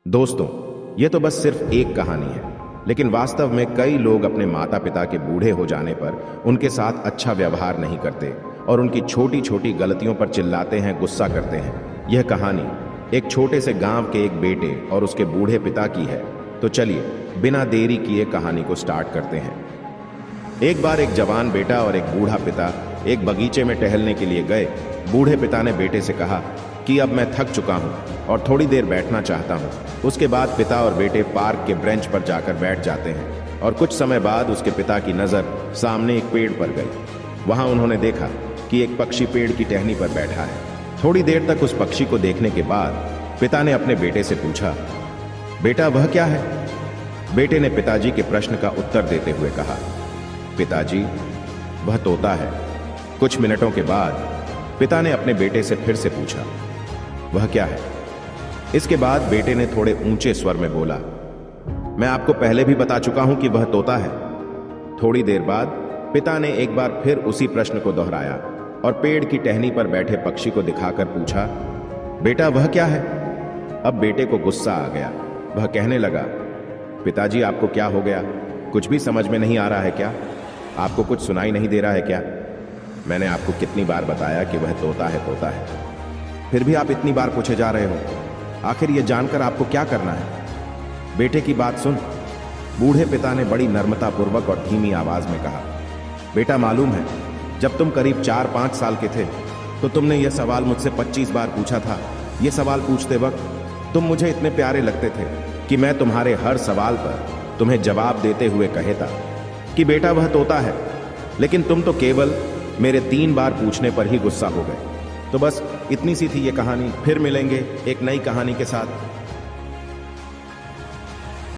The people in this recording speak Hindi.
दोस्तों, ये तो बस सिर्फ एक कहानी है, लेकिन वास्तव में कई लोग अपने माता पिता के बूढ़े हो जाने पर उनके साथ अच्छा व्यवहार नहीं करते और उनकी छोटी छोटी गलतियों पर चिल्लाते हैं, गुस्सा करते हैं। यह कहानी एक छोटे से गांव के एक बेटे और उसके बूढ़े पिता की है। तो चलिए बिना देरी किए कहानी को स्टार्ट करते हैं। एक बार एक जवान बेटा और एक बूढ़ा पिता एक बगीचे में टहलने के लिए गए। बूढ़े पिता ने बेटे से कहा कि अब मैं थक चुका हूं और थोड़ी देर बैठना चाहता हूं। उसके बाद पिता और बेटे पार्क के बेंच पर जाकर बैठ जाते हैं और कुछ समय बाद उसके पिता की नजर सामने एक पेड़ पर गई। वहां उन्होंने देखा कि एक पक्षी पेड़ की टहनी पर बैठा है। थोड़ी देर तक उस पक्षी को देखने के बाद पिता ने अपने बेटे से पूछा, बेटा वह क्या है? बेटे ने पिताजी के प्रश्न का उत्तर देते हुए कहा, पिताजी वह तोता है। कुछ मिनटों के बाद पिता ने अपने बेटे से फिर से पूछा, वह क्या है? इसके बाद बेटे ने थोड़े ऊंचे स्वर में बोला, मैं आपको पहले भी बता चुका हूं कि वह तोता है। थोड़ी देर बाद पिता ने एक बार फिर उसी प्रश्न को दोहराया और पेड़ की टहनी पर बैठे पक्षी को दिखाकर पूछा, बेटा वह क्या है? अब बेटे को गुस्सा आ गया। वह कहने लगा, पिताजी आपको क्या हो गया? कुछ भी समझ में नहीं आ रहा है क्या? आपको कुछ सुनाई नहीं दे रहा है क्या? मैंने आपको कितनी बार बताया कि वह तोता है, तोता है, फिर भी आप इतनी बार पूछे जा रहे हो। आखिर यह जानकर आपको क्या करना है? बेटे की बात सुन। बूढ़े पिता ने बड़ी नम्रतापूर्वक और धीमी आवाज में कहा, बेटा मालूम है, जब तुम करीब 4-5 साल के थे तो तुमने यह सवाल मुझसे 25 बार पूछा था। यह सवाल पूछते वक्त तुम मुझे इतने प्यारे लगते थे कि मैं तुम्हारे हर सवाल पर तुम्हें जवाब देते हुए कहता कि बेटा वह तोता है, लेकिन तुम तो केवल मेरे 3 बार पूछने पर ही गुस्सा हो गए। तो बस इतनी सी थी ये कहानी। फिर मिलेंगे एक नई कहानी के साथ।